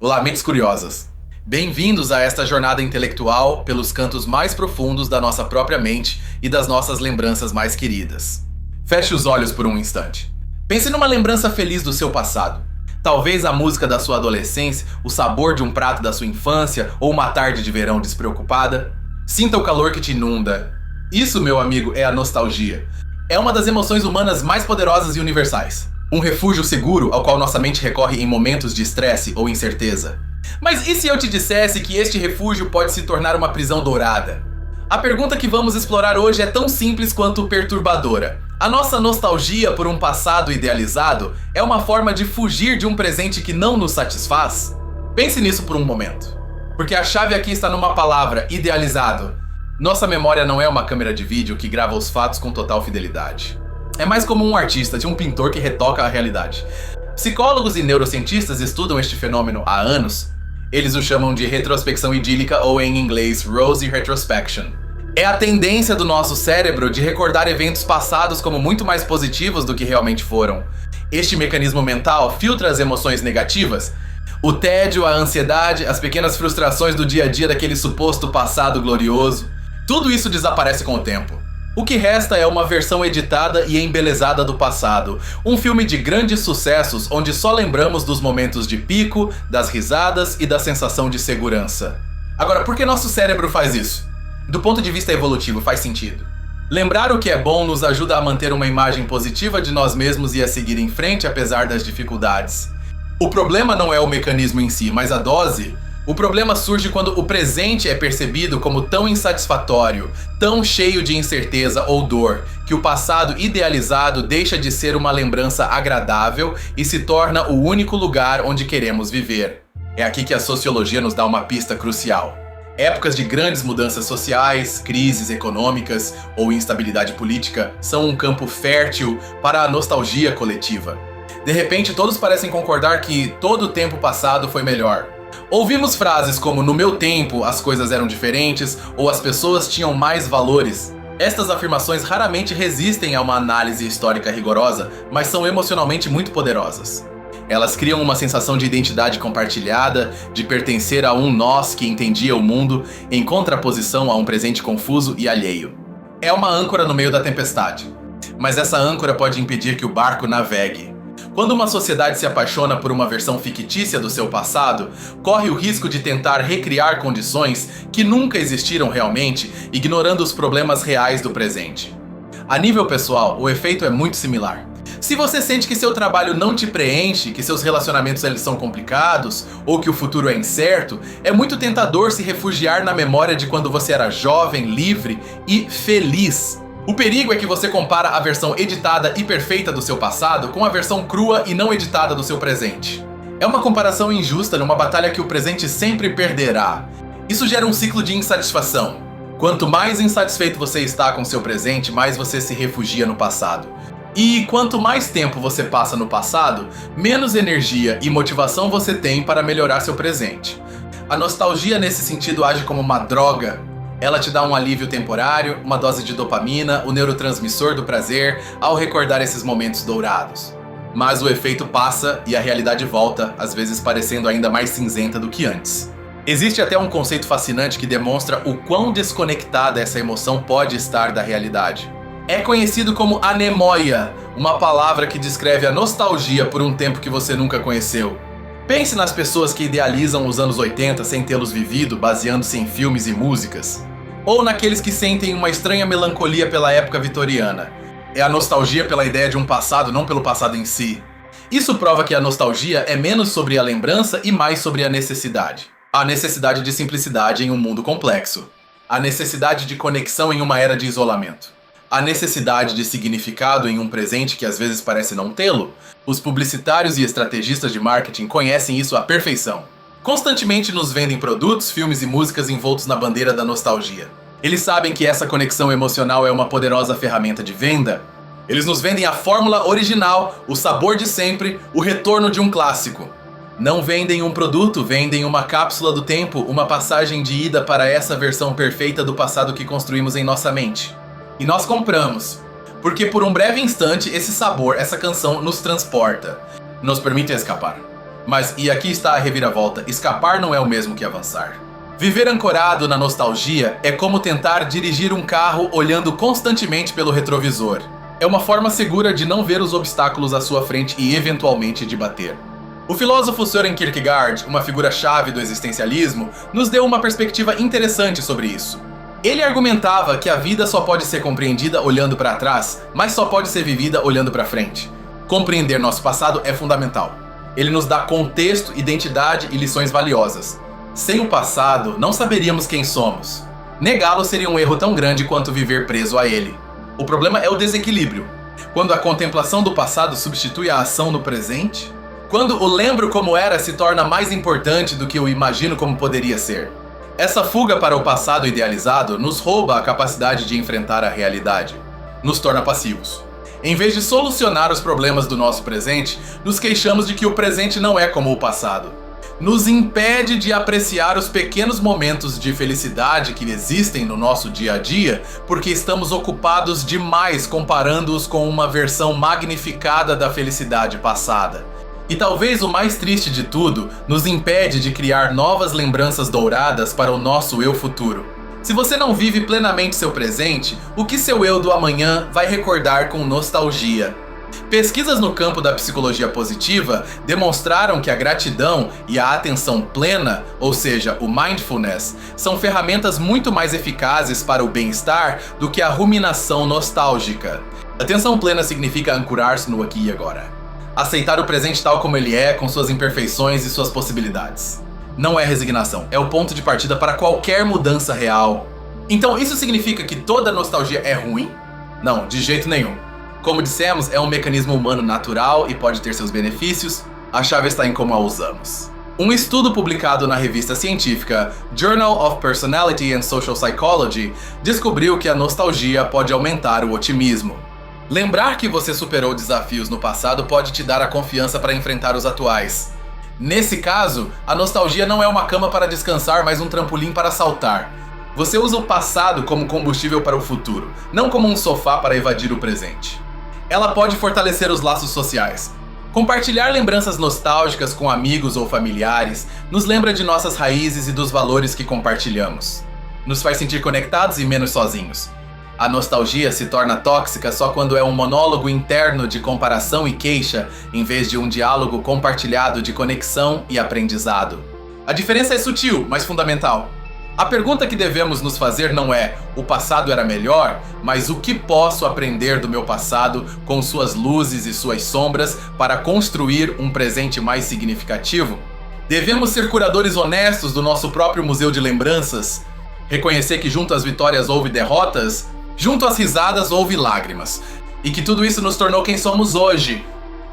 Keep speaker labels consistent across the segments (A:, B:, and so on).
A: Olá, mentes curiosas. Bem-vindos a esta jornada intelectual pelos cantos mais profundos da nossa própria mente e das nossas lembranças mais queridas. Feche os olhos por um instante. Pense numa lembrança feliz do seu passado. Talvez a música da sua adolescência, o sabor de um prato da sua infância ou uma tarde de verão despreocupada. Sinta o calor que te inunda. Isso, meu amigo, é a nostalgia. É uma das emoções humanas mais poderosas e universais. Um refúgio seguro ao qual nossa mente recorre em momentos de estresse ou incerteza. Mas e se eu te dissesse que este refúgio pode se tornar uma prisão dourada? A pergunta que vamos explorar hoje é tão simples quanto perturbadora. A nossa nostalgia por um passado idealizado é uma forma de fugir de um presente que não nos satisfaz? Pense nisso por um momento. Porque a chave aqui está numa palavra: idealizado. Nossa memória não é uma câmera de vídeo que grava os fatos com total fidelidade. É mais como um artista, de um pintor que retoca a realidade. Psicólogos e neurocientistas estudam este fenômeno há anos. Eles o chamam de retrospecção idílica ou, em inglês, rosy retrospection. É a tendência do nosso cérebro de recordar eventos passados como muito mais positivos do que realmente foram. Este mecanismo mental filtra as emoções negativas, o tédio, a ansiedade, as pequenas frustrações do dia a dia daquele suposto passado glorioso. Tudo isso desaparece com o tempo. O que resta é uma versão editada e embelezada do passado. Um filme de grandes sucessos onde só lembramos dos momentos de pico, das risadas e da sensação de segurança. Agora, por que nosso cérebro faz isso? Do ponto de vista evolutivo, faz sentido. Lembrar o que é bom nos ajuda a manter uma imagem positiva de nós mesmos e a seguir em frente apesar das dificuldades. O problema não é o mecanismo em si, mas a dose. O problema surge quando o presente é percebido como tão insatisfatório, tão cheio de incerteza ou dor, que o passado idealizado deixa de ser uma lembrança agradável e se torna o único lugar onde queremos viver. É aqui que a sociologia nos dá uma pista crucial. Épocas de grandes mudanças sociais, crises econômicas ou instabilidade política são um campo fértil para a nostalgia coletiva. De repente, todos parecem concordar que todo o tempo passado foi melhor. Ouvimos frases como "no meu tempo as coisas eram diferentes" ou "as pessoas tinham mais valores". Estas afirmações raramente resistem a uma análise histórica rigorosa, mas são emocionalmente muito poderosas. Elas criam uma sensação de identidade compartilhada, de pertencer a um nós que entendia o mundo, em contraposição a um presente confuso e alheio. É uma âncora no meio da tempestade, mas essa âncora pode impedir que o barco navegue. Quando uma sociedade se apaixona por uma versão fictícia do seu passado, corre o risco de tentar recriar condições que nunca existiram realmente, ignorando os problemas reais do presente. A nível pessoal, o efeito é muito similar. Se você sente que seu trabalho não te preenche, que seus relacionamentos eles são complicados, ou que o futuro é incerto, é muito tentador se refugiar na memória de quando você era jovem, livre e feliz. O perigo é que você compara a versão editada e perfeita do seu passado com a versão crua e não editada do seu presente. É uma comparação injusta numa batalha que o presente sempre perderá. Isso gera um ciclo de insatisfação. Quanto mais insatisfeito você está com seu presente, mais você se refugia no passado. E quanto mais tempo você passa no passado, menos energia e motivação você tem para melhorar seu presente. A nostalgia nesse sentido age como uma droga. Ela te dá um alívio temporário, uma dose de dopamina, o neurotransmissor do prazer, ao recordar esses momentos dourados. Mas o efeito passa e a realidade volta, às vezes parecendo ainda mais cinzenta do que antes. Existe até um conceito fascinante que demonstra o quão desconectada essa emoção pode estar da realidade. É conhecido como anemoia, uma palavra que descreve a nostalgia por um tempo que você nunca conheceu. Pense nas pessoas que idealizam os anos 80 sem tê-los vivido, baseando-se em filmes e músicas. Ou naqueles que sentem uma estranha melancolia pela época vitoriana. É a nostalgia pela ideia de um passado, não pelo passado em si. Isso prova que a nostalgia é menos sobre a lembrança e mais sobre a necessidade. A necessidade de simplicidade em um mundo complexo. A necessidade de conexão em uma era de isolamento. A necessidade de significado em um presente que às vezes parece não tê-lo. Os publicitários e estrategistas de marketing conhecem isso à perfeição. Constantemente nos vendem produtos, filmes e músicas envoltos na bandeira da nostalgia. Eles sabem que essa conexão emocional é uma poderosa ferramenta de venda. Eles nos vendem a fórmula original, o sabor de sempre, o retorno de um clássico. Não vendem um produto, vendem uma cápsula do tempo, uma passagem de ida para essa versão perfeita do passado que construímos em nossa mente. E nós compramos, porque por um breve instante esse sabor, essa canção nos transporta, nos permite escapar. Mas, e aqui está a reviravolta, escapar não é o mesmo que avançar. Viver ancorado na nostalgia é como tentar dirigir um carro olhando constantemente pelo retrovisor. É uma forma segura de não ver os obstáculos à sua frente e eventualmente de bater. O filósofo Søren Kierkegaard, uma figura-chave do existencialismo, nos deu uma perspectiva interessante sobre isso. Ele argumentava que a vida só pode ser compreendida olhando para trás, mas só pode ser vivida olhando para frente. Compreender nosso passado é fundamental. Ele nos dá contexto, identidade e lições valiosas. Sem o passado, não saberíamos quem somos. Negá-lo seria um erro tão grande quanto viver preso a ele. O problema é o desequilíbrio. Quando a contemplação do passado substitui a ação no presente, quando o lembro como era se torna mais importante do que o imagino como poderia ser. Essa fuga para o passado idealizado nos rouba a capacidade de enfrentar a realidade. Nos torna passivos. Em vez de solucionar os problemas do nosso presente, nos queixamos de que o presente não é como o passado. Nos impede de apreciar os pequenos momentos de felicidade que existem no nosso dia a dia, porque estamos ocupados demais comparando-os com uma versão magnificada da felicidade passada. E talvez o mais triste de tudo, nos impede de criar novas lembranças douradas para o nosso eu futuro. Se você não vive plenamente seu presente, o que seu eu do amanhã vai recordar com nostalgia? Pesquisas no campo da psicologia positiva demonstraram que a gratidão e a atenção plena, ou seja, o mindfulness, são ferramentas muito mais eficazes para o bem-estar do que a ruminação nostálgica. Atenção plena significa ancorar-se no aqui e agora. Aceitar o presente tal como ele é, com suas imperfeições e suas possibilidades. Não é resignação, é o ponto de partida para qualquer mudança real. Então isso significa que toda nostalgia é ruim? Não, de jeito nenhum. Como dissemos, é um mecanismo humano natural e pode ter seus benefícios. A chave está em como a usamos. Um estudo publicado na revista científica Journal of Personality and Social Psychology descobriu que a nostalgia pode aumentar o otimismo. Lembrar que você superou desafios no passado pode te dar a confiança para enfrentar os atuais. Nesse caso, a nostalgia não é uma cama para descansar, mas um trampolim para saltar. Você usa o passado como combustível para o futuro, não como um sofá para evadir o presente. Ela pode fortalecer os laços sociais. Compartilhar lembranças nostálgicas com amigos ou familiares nos lembra de nossas raízes e dos valores que compartilhamos. Nos faz sentir conectados e menos sozinhos. A nostalgia se torna tóxica só quando é um monólogo interno de comparação e queixa, em vez de um diálogo compartilhado de conexão e aprendizado. A diferença é sutil, mas fundamental. A pergunta que devemos nos fazer não é o passado era melhor, mas o que posso aprender do meu passado com suas luzes e suas sombras para construir um presente mais significativo? Devemos ser curadores honestos do nosso próprio museu de lembranças, reconhecer que junto às vitórias houve derrotas, junto às risadas houve lágrimas, e que tudo isso nos tornou quem somos hoje.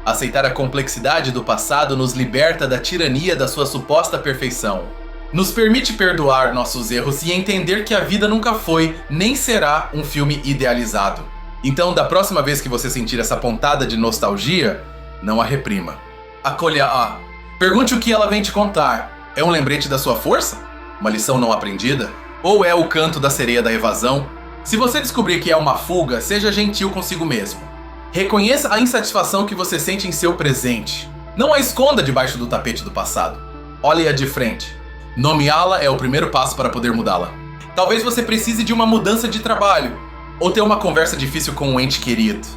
A: Aceitar a complexidade do passado nos liberta da tirania da sua suposta perfeição. Nos permite perdoar nossos erros e entender que a vida nunca foi, nem será um filme idealizado. Então, da próxima vez que você sentir essa pontada de nostalgia, não a reprima. Acolha-a. Pergunte o que ela vem te contar. É um lembrete da sua força? Uma lição não aprendida? Ou é o canto da sereia da evasão? Se você descobrir que é uma fuga, seja gentil consigo mesmo. Reconheça a insatisfação que você sente em seu presente. Não a esconda debaixo do tapete do passado. Olhe-a de frente. Nomeá-la é o primeiro passo para poder mudá-la. Talvez você precise de uma mudança de trabalho, ou ter uma conversa difícil com um ente querido,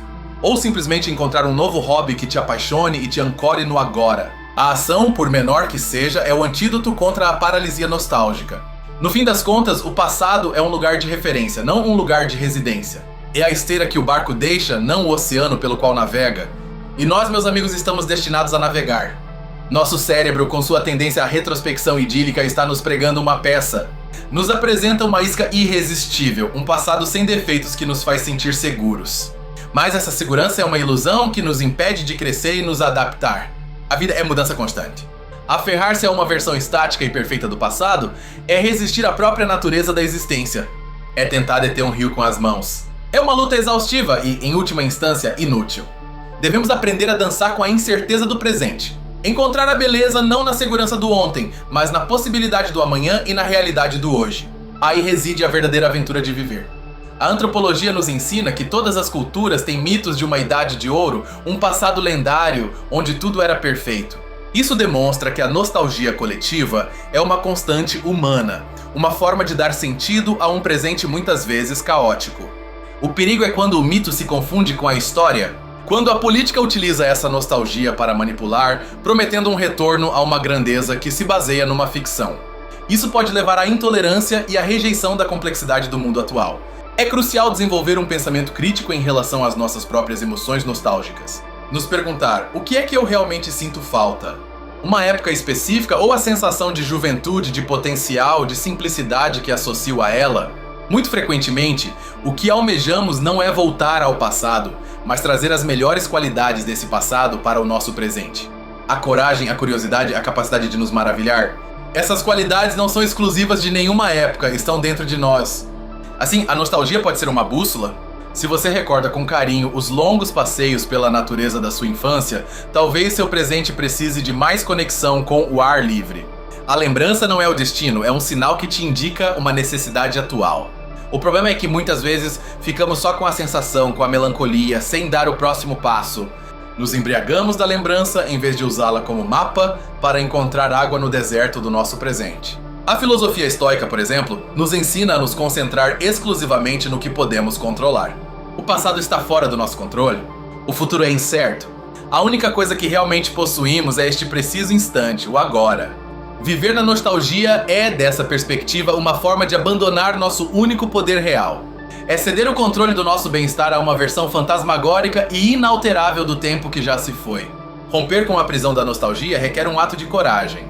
A: ou simplesmente encontrar um novo hobby que te apaixone e te ancore no agora. A ação, por menor que seja, é o antídoto contra a paralisia nostálgica. No fim das contas, o passado é um lugar de referência, não um lugar de residência. É a esteira que o barco deixa, não o oceano pelo qual navega. E nós, meus amigos, estamos destinados a navegar. Nosso cérebro, com sua tendência à retrospecção idílica, está nos pregando uma peça. Nos apresenta uma isca irresistível, um passado sem defeitos que nos faz sentir seguros. Mas essa segurança é uma ilusão que nos impede de crescer e nos adaptar. A vida é mudança constante. Aferrar-se a uma versão estática e perfeita do passado é resistir à própria natureza da existência. É tentar deter um rio com as mãos. É uma luta exaustiva e, em última instância, inútil. Devemos aprender a dançar com a incerteza do presente. Encontrar a beleza não na segurança do ontem, mas na possibilidade do amanhã e na realidade do hoje. Aí reside a verdadeira aventura de viver. A antropologia nos ensina que todas as culturas têm mitos de uma idade de ouro, um passado lendário onde tudo era perfeito. Isso demonstra que a nostalgia coletiva é uma constante humana, uma forma de dar sentido a um presente muitas vezes caótico. O perigo é quando o mito se confunde com a história, quando a política utiliza essa nostalgia para manipular, prometendo um retorno a uma grandeza que se baseia numa ficção. Isso pode levar à intolerância e à rejeição da complexidade do mundo atual. É crucial desenvolver um pensamento crítico em relação às nossas próprias emoções nostálgicas. Nos perguntar, o que é que eu realmente sinto falta? Uma época específica ou a sensação de juventude, de potencial, de simplicidade que associo a ela? Muito frequentemente, o que almejamos não é voltar ao passado, mas trazer as melhores qualidades desse passado para o nosso presente. A coragem, a curiosidade, a capacidade de nos maravilhar. Essas qualidades não são exclusivas de nenhuma época, estão dentro de nós. Assim, a nostalgia pode ser uma bússola. Se você recorda com carinho os longos passeios pela natureza da sua infância, talvez seu presente precise de mais conexão com o ar livre. A lembrança não é o destino, é um sinal que te indica uma necessidade atual. O problema é que muitas vezes ficamos só com a sensação, com a melancolia, sem dar o próximo passo. Nos embriagamos da lembrança em vez de usá-la como mapa para encontrar água no deserto do nosso presente. A filosofia estoica, por exemplo, nos ensina a nos concentrar exclusivamente no que podemos controlar. O passado está fora do nosso controle. O futuro é incerto. A única coisa que realmente possuímos é este preciso instante, o agora. Viver na nostalgia é, dessa perspectiva, uma forma de abandonar nosso único poder real. É ceder o controle do nosso bem-estar a uma versão fantasmagórica e inalterável do tempo que já se foi. Romper com a prisão da nostalgia requer um ato de coragem.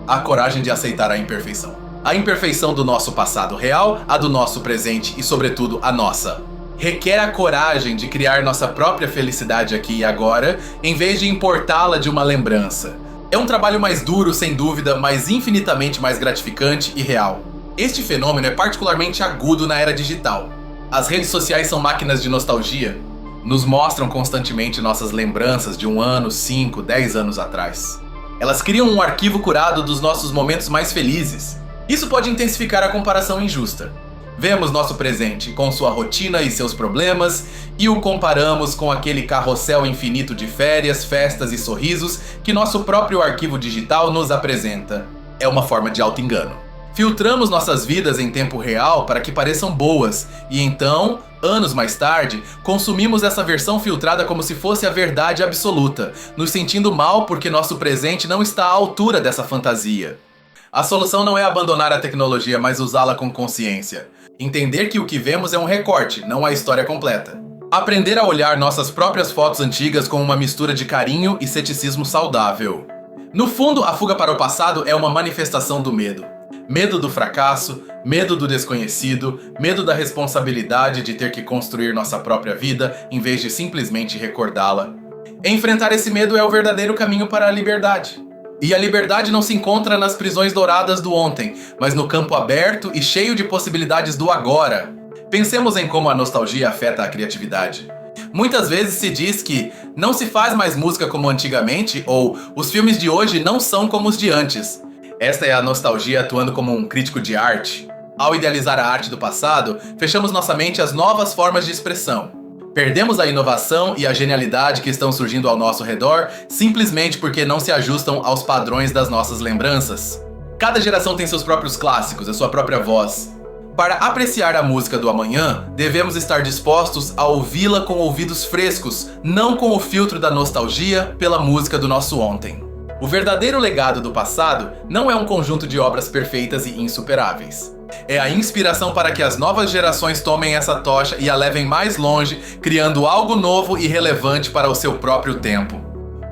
A: A coragem de aceitar a imperfeição. A imperfeição do nosso passado real, a do nosso presente e, sobretudo, a nossa. Requer a coragem de criar nossa própria felicidade aqui e agora, em vez de importá-la de uma lembrança. É um trabalho mais duro, sem dúvida, mas infinitamente mais gratificante e real. Este fenômeno é particularmente agudo na era digital. As redes sociais são máquinas de nostalgia. Nos mostram constantemente nossas lembranças de 1 ano, 5, 10 anos atrás. Elas criam um arquivo curado dos nossos momentos mais felizes. Isso pode intensificar a comparação injusta. Vemos nosso presente com sua rotina e seus problemas e o comparamos com aquele carrossel infinito de férias, festas e sorrisos que nosso próprio arquivo digital nos apresenta. É uma forma de auto-engano. Filtramos nossas vidas em tempo real para que pareçam boas e então, anos mais tarde, consumimos essa versão filtrada como se fosse a verdade absoluta, nos sentindo mal porque nosso presente não está à altura dessa fantasia. A solução não é abandonar a tecnologia, mas usá-la com consciência. Entender que o que vemos é um recorte, não a história completa. Aprender a olhar nossas próprias fotos antigas com uma mistura de carinho e ceticismo saudável. No fundo, a fuga para o passado é uma manifestação do medo. Medo do fracasso, medo do desconhecido, medo da responsabilidade de ter que construir nossa própria vida em vez de simplesmente recordá-la. Enfrentar esse medo é o verdadeiro caminho para a liberdade. E a liberdade não se encontra nas prisões douradas do ontem, mas no campo aberto e cheio de possibilidades do agora. Pensemos em como a nostalgia afeta a criatividade. Muitas vezes se diz que não se faz mais música como antigamente ou os filmes de hoje não são como os de antes. Esta é a nostalgia atuando como um crítico de arte. Ao idealizar a arte do passado, fechamos nossa mente às novas formas de expressão. Perdemos a inovação e a genialidade que estão surgindo ao nosso redor simplesmente porque não se ajustam aos padrões das nossas lembranças. Cada geração tem seus próprios clássicos, a sua própria voz. Para apreciar a música do amanhã, devemos estar dispostos a ouvi-la com ouvidos frescos, não com o filtro da nostalgia pela música do nosso ontem. O verdadeiro legado do passado não é um conjunto de obras perfeitas e insuperáveis. É a inspiração para que as novas gerações tomem essa tocha e a levem mais longe, criando algo novo e relevante para o seu próprio tempo.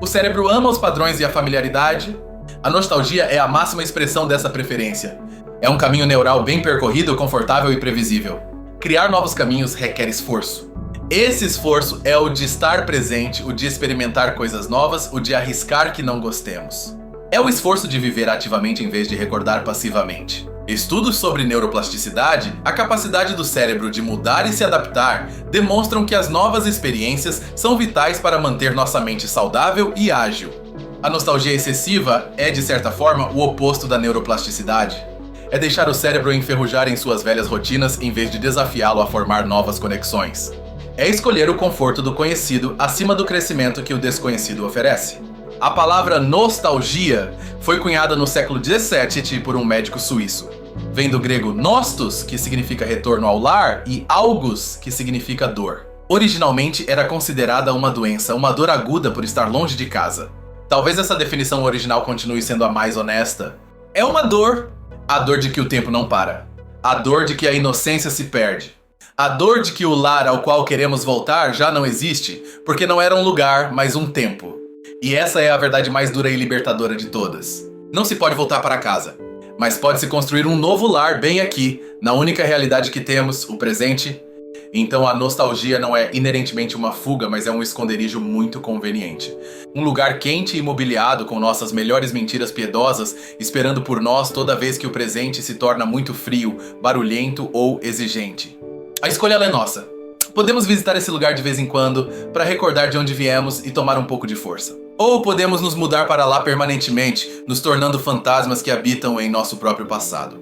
A: O cérebro ama os padrões e a familiaridade. A nostalgia é a máxima expressão dessa preferência. É um caminho neural bem percorrido, confortável e previsível. Criar novos caminhos requer esforço. Esse esforço é o de estar presente, o de experimentar coisas novas, o de arriscar que não gostemos. É o esforço de viver ativamente em vez de recordar passivamente. Estudos sobre neuroplasticidade, a capacidade do cérebro de mudar e se adaptar, demonstram que as novas experiências são vitais para manter nossa mente saudável e ágil. A nostalgia excessiva é, de certa forma, o oposto da neuroplasticidade. É deixar o cérebro enferrujar em suas velhas rotinas em vez de desafiá-lo a formar novas conexões. É escolher o conforto do conhecido acima do crescimento que o desconhecido oferece. A palavra nostalgia foi cunhada no século XVII por um médico suíço. Vem do grego nostos, que significa retorno ao lar, e algos, que significa dor. Originalmente era considerada uma doença, uma dor aguda por estar longe de casa. Talvez essa definição original continue sendo a mais honesta. É uma dor, a dor de que o tempo não para. A dor de que a inocência se perde. A dor de que o lar ao qual queremos voltar já não existe, porque não era um lugar, mas um tempo. E essa é a verdade mais dura e libertadora de todas. Não se pode voltar para casa, mas pode-se construir um novo lar bem aqui, na única realidade que temos, o presente. Então a nostalgia não é inerentemente uma fuga, mas é um esconderijo muito conveniente. Um lugar quente e mobiliado com nossas melhores mentiras piedosas, esperando por nós toda vez que o presente se torna muito frio, barulhento ou exigente. A escolha é nossa. Podemos visitar esse lugar de vez em quando para recordar de onde viemos e tomar um pouco de força. Ou podemos nos mudar para lá permanentemente, nos tornando fantasmas que habitam em nosso próprio passado.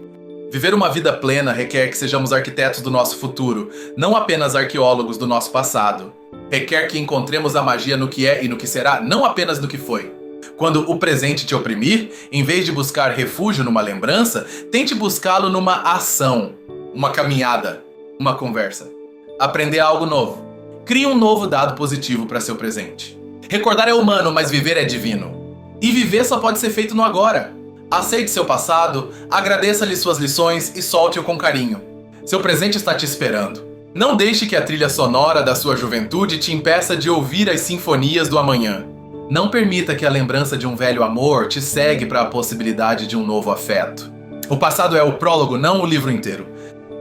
A: Viver uma vida plena requer que sejamos arquitetos do nosso futuro, não apenas arqueólogos do nosso passado. Requer que encontremos a magia no que é e no que será, não apenas no que foi. Quando o presente te oprimir, em vez de buscar refúgio numa lembrança, tente buscá-lo numa ação, uma caminhada, uma conversa. Aprender algo novo. Crie um novo dado positivo para seu presente. Recordar é humano, mas viver é divino. E viver só pode ser feito no agora. Aceite seu passado, agradeça-lhe suas lições e solte-o com carinho. Seu presente está te esperando. Não deixe que a trilha sonora da sua juventude te impeça de ouvir as sinfonias do amanhã. Não permita que a lembrança de um velho amor te cegue para a possibilidade de um novo afeto. O passado é o prólogo, não o livro inteiro.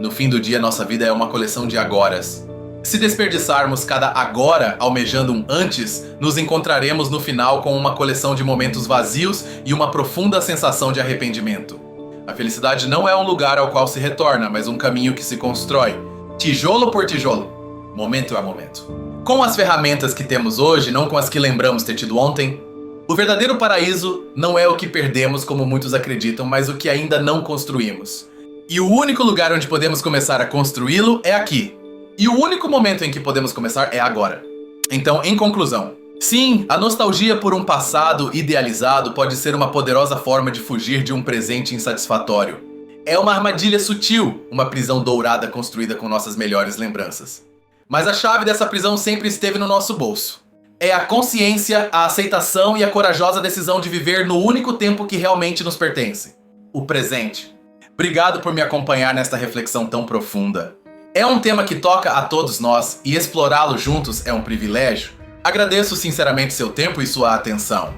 A: No fim do dia, nossa vida é uma coleção de agoras. Se desperdiçarmos cada agora almejando um antes, nos encontraremos no final com uma coleção de momentos vazios e uma profunda sensação de arrependimento. A felicidade não é um lugar ao qual se retorna, mas um caminho que se constrói, tijolo por tijolo, momento a momento. Com as ferramentas que temos hoje, não com as que lembramos ter tido ontem, o verdadeiro paraíso não é o que perdemos, como muitos acreditam, mas o que ainda não construímos. E o único lugar onde podemos começar a construí-lo é aqui. E o único momento em que podemos começar é agora. Então, em conclusão, sim, a nostalgia por um passado idealizado pode ser uma poderosa forma de fugir de um presente insatisfatório. É uma armadilha sutil, uma prisão dourada construída com nossas melhores lembranças. Mas a chave dessa prisão sempre esteve no nosso bolso. É a consciência, a aceitação e a corajosa decisão de viver no único tempo que realmente nos pertence. O presente. Obrigado por me acompanhar nesta reflexão tão profunda. É um tema que toca a todos nós e explorá-lo juntos é um privilégio. Agradeço sinceramente seu tempo e sua atenção.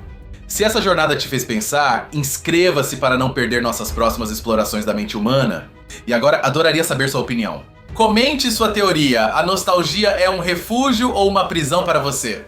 A: Se essa jornada te fez pensar, inscreva-se para não perder nossas próximas explorações da mente humana. E agora adoraria saber sua opinião. Comente sua teoria. A nostalgia é um refúgio ou uma prisão para você?